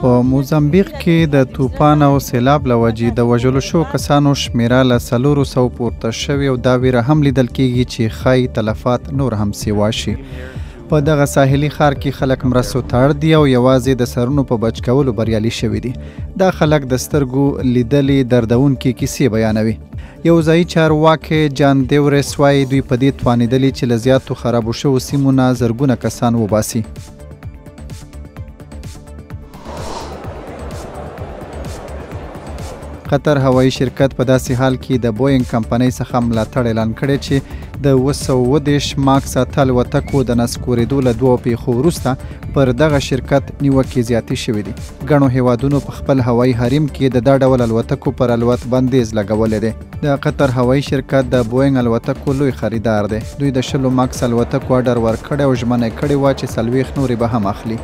په موزمبیق کې د طوفان او سیلاب له وجې د وژلو شو کسانو شمیره له 400 پورته شوې او دا ویره هم لیدل کېږي چې ښایي تلفات نور هم سیوا شي. په دغه ساحلي ښار کې خلک مرستو ته اړ دي او یوازې د سرونو په بچ کولو بریالي شوي دي. دا خلک د سترګو لیدلې دردونکې کیسې بیانوي. یو ځایي چارواکی جان دیورس وایي دوی په دې توانېدلي چې له زیاتو خرابو شوو سیمو نه زرګونه کسان وباسي. قطر هوایي شرکت په داسې حال کې د بوینګ کمپنۍ څخه ملاتړ اعلان کړی چې د 230 ماکس اته الوتکو د نسکورېدو له 2 پیښو وروسته پر دغه شرکت نیوکې زیاتې شوې دي. ګڼو هیوادونو په خپل هوایي حریم کې د دا ډول الوتکو پر الوت بندیز لګولی دی. د قطر هوایي شرکت د بوینګ الوتکو لوی خریدار دی. دوی د 20 ماکس الوتکو اډر ورکړی او ژمنه کړې وه چې 40 نورې به هم اخلي.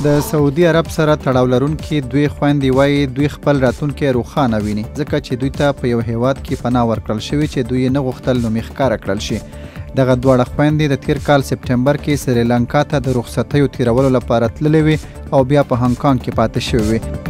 د سعودي عرب سره تړاو لرونکي دوی خویندې وایي دوی خپل راتلونکی روښانه ویني ځکه چې دوی ته په یو هیواد کې پناه ورکړل شوي چې دوی یې نه غوښتل نوم یې ښکاره کړل شي. دغه دواړه خویندې د تیر کال سپټمبر کې سریلانکا ته د رخصتیو تیرولو لپاره تللې وې او بیا په هانګ کانګ کې پاتې شوې وې.